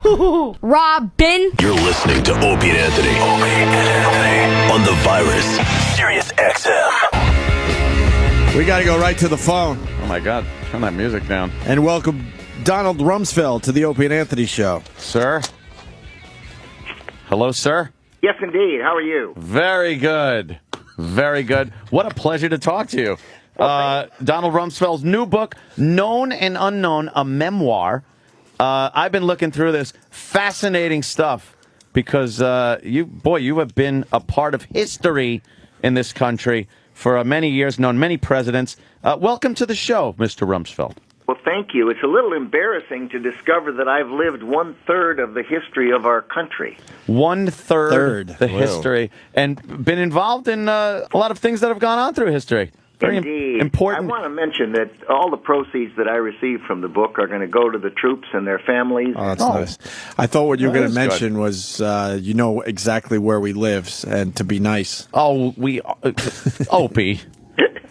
Robin. You're listening to Opie and Anthony. Opie and Anthony. On the virus. Sirius-XM. We got to go right to the phone. Oh, my God. Turn that music down. And welcome Donald Rumsfeld to the Opie and Anthony show. Sir? Hello, sir? Yes, indeed. How are you? Very good. Very good. What a pleasure to talk to you. Donald Rumsfeld's new book, Known and Unknown, a memoir. I've been looking through this. Fascinating stuff because you have been a part of history in this country for many years, known many presidents. Welcome to the show, Mr. Rumsfeld. Well, thank you. It's a little embarrassing to discover that I've lived 1/3 of the history of our country. 1/3 the history, and been involved in a lot of things that have gone on through history. Very Indeed. important. I want to mention that all the proceeds that I received from the book are going to go to the troops and their families. Oh, that's nice. I thought what you were going to mention good. was you know exactly where we live, and to be nice. Oh, Opie.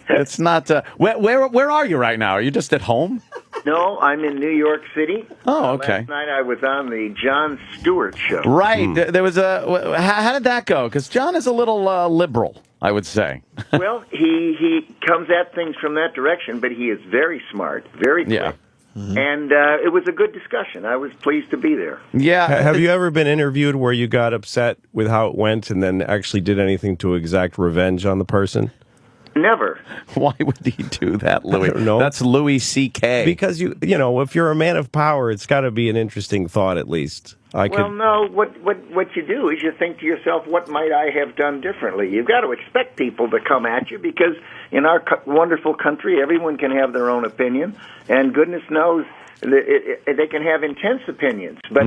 It's not. Where are you right now? Are you just at home? No, I'm in New York City. Oh, okay. Last night I was on the Jon Stewart show. Right. There was a. How did that go? Because John is a little liberal, I would say. Well, he comes at things from that direction, but he is very smart, very quick. Yeah. Mm-hmm. And it was a good discussion. I was pleased to be there. Yeah. Have you ever been interviewed where you got upset with how it went and then actually did anything to exact revenge on the person? Never. Why would he do that, Louis? I don't know. That's Louis C.K. Because you know, if you're a man of power, it's got to be an interesting thought at least. No. What you do is you think to yourself, what might I have done differently? You've got to expect people to come at you because in our wonderful country, everyone can have their own opinion, and goodness knows they can have intense opinions. But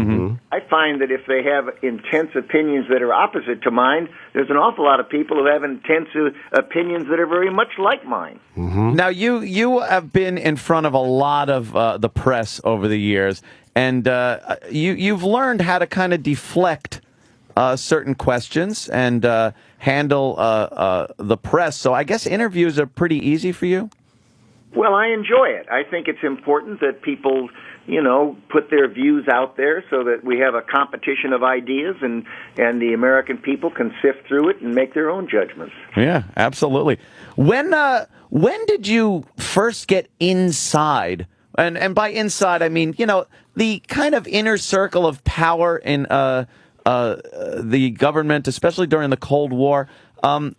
I find that if they have intense opinions that are opposite to mine, there's an awful lot of people who have intense opinions that are very much like mine. Now, you have been in front of a lot of the press over the years, and you've learned how to kind of deflect certain questions and handle the press. So I guess interviews are pretty easy for you? Well, I enjoy it. I think it's important that people, put their views out there so that we have a competition of ideas and the American people can sift through it and make their own judgments. Yeah, absolutely. When did you first get inside? And by inside, I mean, the kind of inner circle of power in the government, especially during the Cold War.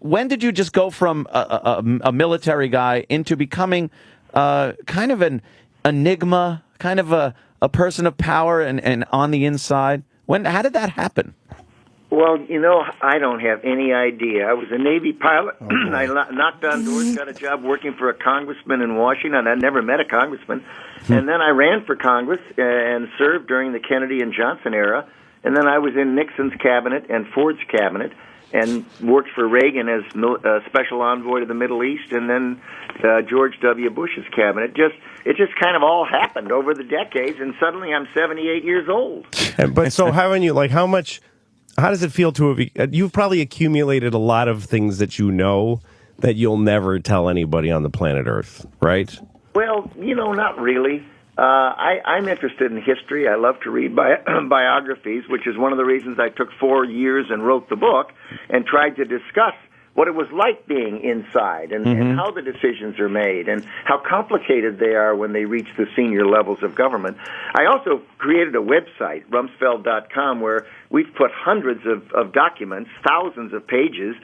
When did you just go from a military guy into becoming kind of an enigma, kind of a person of power and on the inside? How did that happen? Well, I don't have any idea. I was a Navy pilot. I knocked on doors, got a job working for a congressman in Washington. I'd never met a congressman. And then I ran for Congress and served during the Kennedy and Johnson era. And then I was in Nixon's cabinet and Ford's cabinet and worked for Reagan as special envoy to the Middle East, and then George W. Bush's cabinet. It just kind of all happened over the decades, and suddenly I'm 78 years old. But so haven't you, how does it feel to have, you've probably accumulated a lot of things that you know that you'll never tell anybody on the planet Earth, right? Well, not really. I'm interested in history. I love to read biographies, which is one of the reasons I took 4 years and wrote the book and tried to discuss what it was like being inside and how the decisions are made and how complicated they are when they reach the senior levels of government. I also created a website, Rumsfeld.com, where we've put hundreds of documents, thousands of pages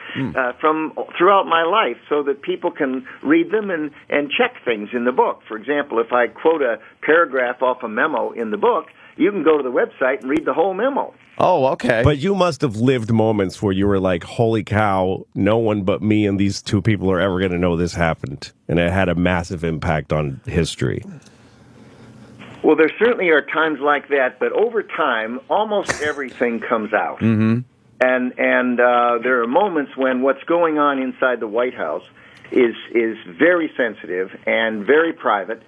from throughout my life so that people can read them and check things in the book. For example, if I quote a paragraph off a memo in the book, you can go to the website and read the whole memo. Oh, okay. But you must have lived moments where you were like, holy cow, no one but me and these two people are ever going to know this happened. And it had a massive impact on history. Well, there certainly are times like that, but over time, almost everything comes out. And there are moments when what's going on inside the White House is very sensitive and very private.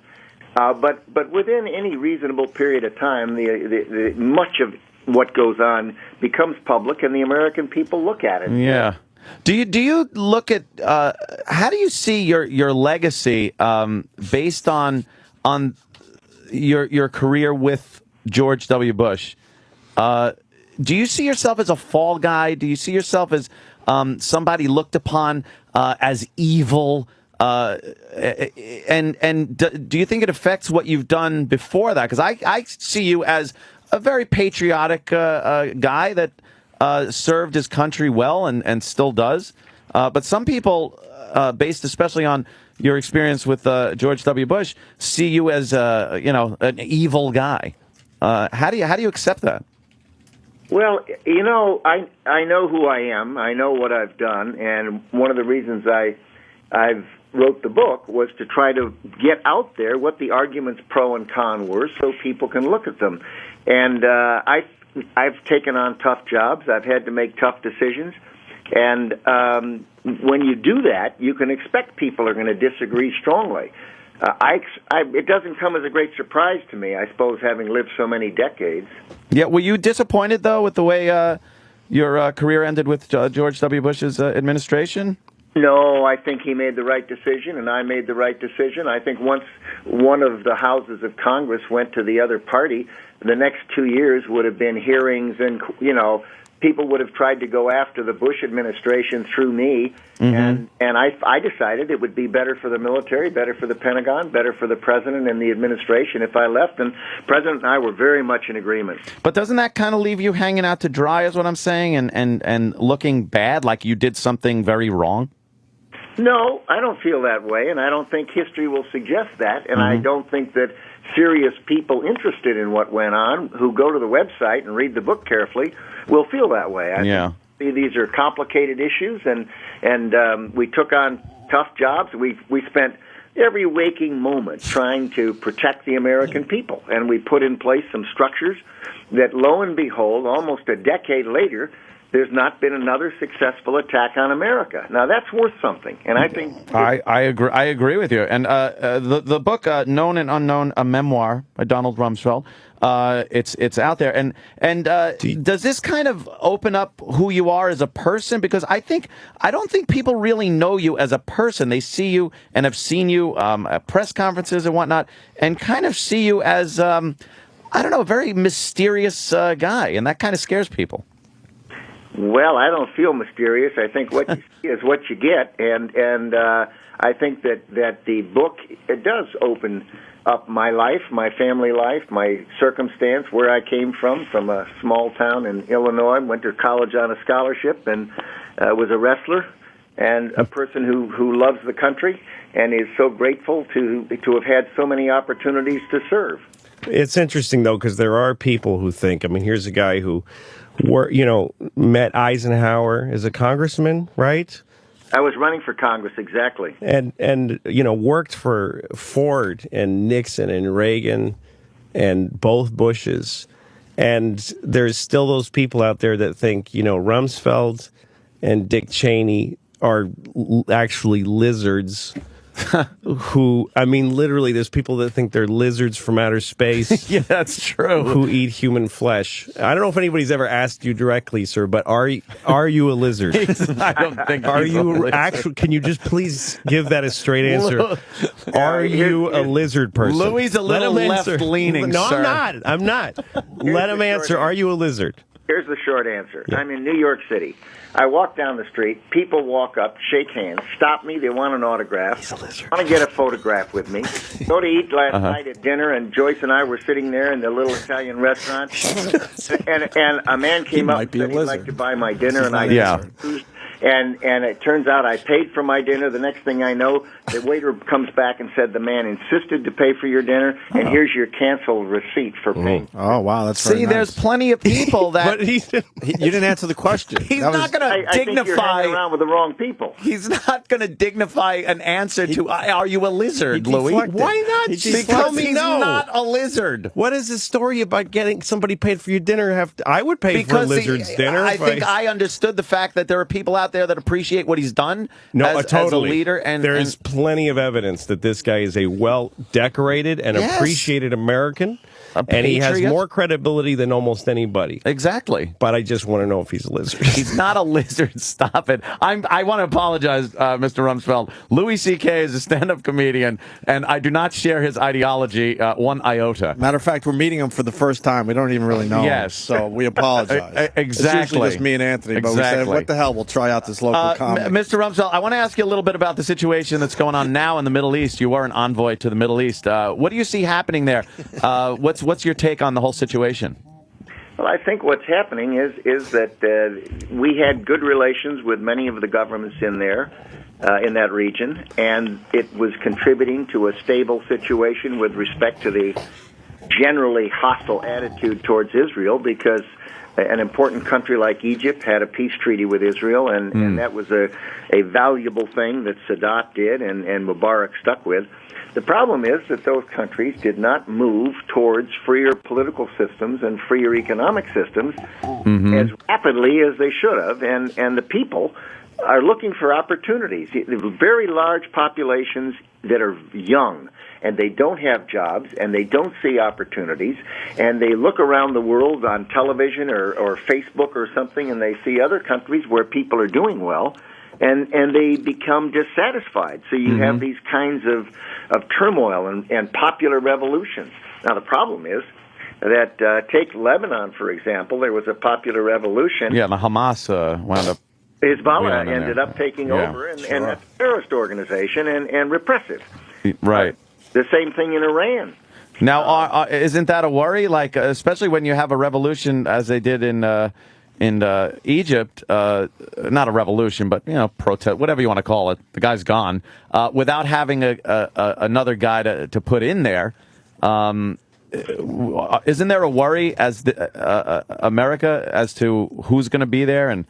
But within any reasonable period of time, the much of what goes on becomes public, and the American people look at it. Yeah. Do you look at how do you see your legacy based on your career with George W. Bush? Do you see yourself as a fall guy? Do you see yourself as somebody looked upon as evil? And do you think it affects what you've done before that? Because I see you as a very patriotic guy that served his country well and still does. But some people, based especially on your experience with George W. Bush, see you as an evil guy. How do you accept that? Well, I know who I am. I know what I've done, and one of the reasons I've wrote the book was to try to get out there what the arguments pro and con were, so people can look at them. And I've taken on tough jobs. I've had to make tough decisions, and when you do that, you can expect people are going to disagree strongly. It doesn't come as a great surprise to me, I suppose, having lived so many decades. Yeah, were you disappointed, though, with the way your career ended with George W. Bush's administration? No, I think he made the right decision, and I made the right decision. I think once one of the houses of Congress went to the other party, the next 2 years would have been hearings and, people would have tried to go after the Bush administration through me, and I decided it would be better for the military, better for the Pentagon, better for the president and the administration if I left, and the president and I were very much in agreement. But doesn't that kind of leave you hanging out to dry, is what I'm saying, and looking bad, like you did something very wrong? No, I don't feel that way, and I don't think history will suggest that, and I don't think that serious people interested in what went on, who go to the website and read the book carefully, will feel that way. I think these are complicated issues, and we took on tough jobs. We spent every waking moment trying to protect the American people, and we put in place some structures that, lo and behold, almost a decade later, there's not been another successful attack on America. Now, that's worth something, and I think... I agree with you. And the book, Known and Unknown, a Memoir by Donald Rumsfeld, it's out there. And does this kind of open up who you are as a person? Because I don't think people really know you as a person. They see you and have seen you at press conferences and whatnot, and kind of see you as, a very mysterious guy, and that kind of scares people. Well, I don't feel mysterious. I think what you see is what you get, and I think that the book, it does open up my life, my family life, my circumstance, where I came from a small town in Illinois, went to college on a scholarship, and was a wrestler and a person who loves the country and is so grateful to have had so many opportunities to serve. It's interesting, though, because there are people who think, here's a guy who met Eisenhower as a congressman, right? I was running for Congress, exactly. And worked for Ford and Nixon and Reagan and both Bushes. And there's still those people out there that think, Rumsfeld and Dick Cheney are actually lizards. Literally, there's people that think they're lizards from outer space. Yeah, that's true. Who eat human flesh. I don't know if anybody's ever asked you directly, sir, but are you a lizard? I don't think. Are you actually? Can you just please give that a straight answer? Are you a lizard person? Louis a little left-leaning. No, sir. I'm not. Let him answer. Are you a lizard? Here's the short answer. Yeah. I'm in New York City. I walk down the street. People walk up, shake hands, stop me. They want an autograph. He's a lizard. Want to get a photograph with me. Go to eat last night at dinner, and Joyce and I were sitting there in the little Italian restaurant. and a man came up and said he'd like to buy my dinner, and I refused. And it turns out I paid for my dinner. The next thing I know, the waiter comes back and said the man insisted to pay for your dinner, and here's your canceled receipt for paying. Oh, wow, that's very nice. There's plenty of people that... You didn't answer the question. He's not going to dignify... I think you're hanging around with the wrong people. He's not going to dignify an answer to, are you a lizard, Louis? Why not? Because he's not a lizard. What is the story about getting somebody paid for your dinner? I would pay for a lizard's dinner. I think I understood the fact that there are people out there that appreciate what he's done as a leader. And there's plenty of evidence that this guy is a well-decorated and appreciated American. And he has patriot? more credibility than almost anybody. Exactly. But I just want to know if he's a lizard. He's not a lizard. Stop it. I want to apologize, Mr. Rumsfeld. Louis C.K. is a stand-up comedian, and I do not share his ideology one iota. Matter of fact, we're meeting him for the first time. We don't even really know him. Yes. So we apologize. Exactly. It's usually just me and Anthony, but we said, what the hell, we'll try out this local comic. Mr. Rumsfeld, I want to ask you a little bit about the situation that's going on now in the Middle East. You are an envoy to the Middle East. What do you see happening there? What's your take on the whole situation? Well, I think what's happening is that we had good relations with many of the governments in there, in that region, and it was contributing to a stable situation with respect to the generally hostile attitude towards Israel, because an important country like Egypt had a peace treaty with Israel, and that was a valuable thing that Sadat did and Mubarak stuck with. The problem is that those countries did not move towards freer political systems and freer economic systems as rapidly as they should have, and the people are looking for opportunities. Very large populations that are young, and they don't have jobs, and they don't see opportunities, and they look around the world on television or Facebook or something, and they see other countries where people are doing well, and they become dissatisfied. So you have these kinds of turmoil and popular revolutions. Now, the problem is that, take Lebanon, for example, there was a popular revolution. Yeah, the Hamas wound up. Hezbollah ended up taking over, and that's a terrorist organization and repressive. Right. The same thing in Iran. Now, isn't that a worry? Like, especially when you have a revolution, as they did in Egypt, not a revolution, but protest, whatever you want to call it. The guy's gone without having another guy to put in there. Isn't there a worry as America as to who's going to be there and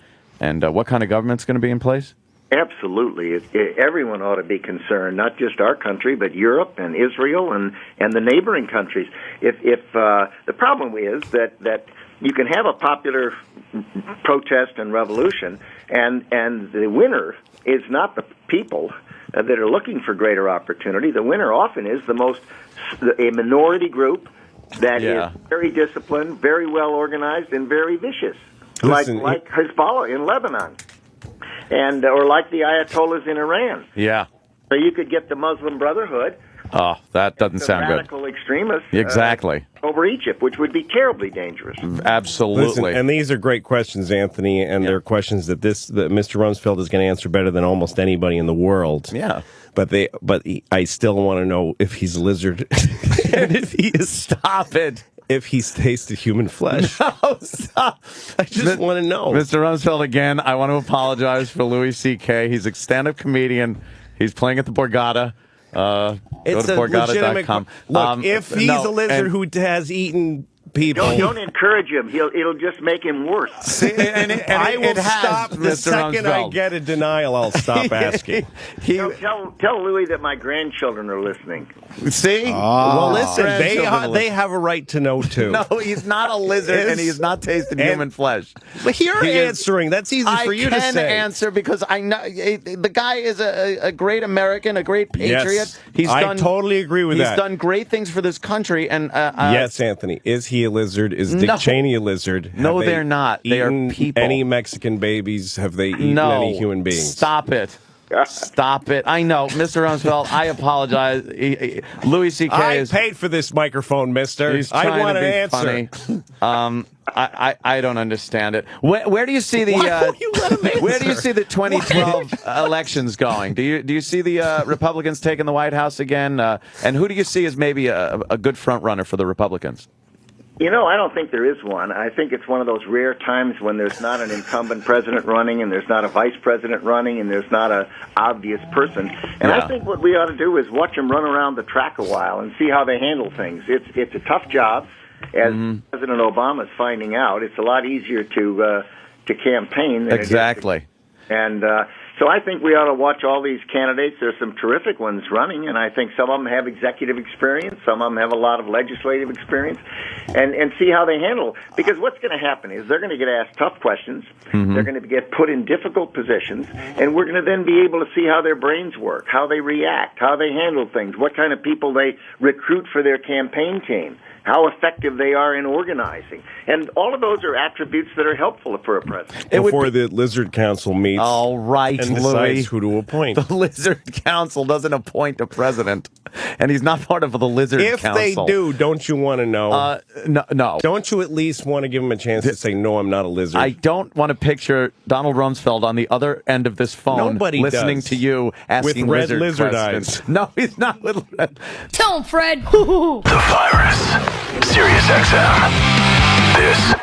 what kind of government's going to be in place? Absolutely. Everyone ought to be concerned, not just our country, but Europe and Israel and the neighboring countries. If the problem is that you can have a popular protest and revolution, and the winner is not the people that are looking for greater opportunity. The winner often is a minority group that is very disciplined, very well organized, and very vicious, like Hezbollah in Lebanon. Or like the Ayatollahs in Iran. Yeah. So you could get the Muslim Brotherhood. Oh, that doesn't sound good. Radical extremists. Exactly. Over Egypt, which would be terribly dangerous. Absolutely. Listen, and these are great questions, Anthony, and they're questions that Mr. Rumsfeld is going to answer better than almost anybody in the world. Yeah. But I still want to know if he's a lizard and if he is. Stop it. If he's tasted human flesh. No, stop. I just want to know. Mr. Rumsfeld, again, I want to apologize for Louis C.K. He's a stand-up comedian. He's playing at the Borgata. It's go to a legitimate. Look, if he's a lizard who has eaten people, don't encourage him. It'll just make him worse. I will stop the second I get a denial. I'll stop asking. Tell Louis that my grandchildren are listening. See? Well, listen, they have a right to know too. No, he's not a lizard, and he's not tasted human flesh. But you're answering. That's easy for you to say. I can answer because I know the guy is a great American, a great patriot. Yes, I totally agree with that. He's done great things for this country. And yes, Anthony, is he a lizard? Is Dick Cheney a lizard? No, they're not. They are people. Any Mexican babies? Have they eaten any human beings? Stop it. Stop it. I know, Mr. Rumsfeld, I apologize. Louis C.K. I paid for this microphone, mister. I want an answer. Funny. I don't understand it. Where do you see the where do you see the 2012 elections going? Do you see the Republicans taking the White House again? And who do you see as maybe a good front runner for the Republicans? I don't think there is one. I think it's one of those rare times when there's not an incumbent president running, and there's not a vice president running, and there's not an obvious person. And I think what we ought to do is watch them run around the track a while and see how they handle things. It's a tough job, as President Obama is finding out. It's a lot easier to campaign than exactly. It is and so I think we ought to watch all these candidates. There's some terrific ones running, and I think some of them have executive experience, some of them have a lot of legislative experience, and see how they handle. Because what's going to happen is they're going to get asked tough questions, they're going to get put in difficult positions, and we're going to then be able to see how their brains work, how they react, how they handle things, what kind of people they recruit for their campaign team, how effective they are in organizing. And all of those are attributes that are helpful for a president. Before the Lizard Council meets all right, and Louis. decides who to appoint. The Lizard Council doesn't appoint a president, and he's not part of the Lizard Council. If they do, don't you want to know? No. Don't you at least want to give him a chance to say, no, I'm not a lizard? I don't want to picture Donald Rumsfeld on the other end of this phone listening to you asking with red lizard questions. eyes. No, he's not with red. Tell him, Fred. The Virus. Sirius-XM. This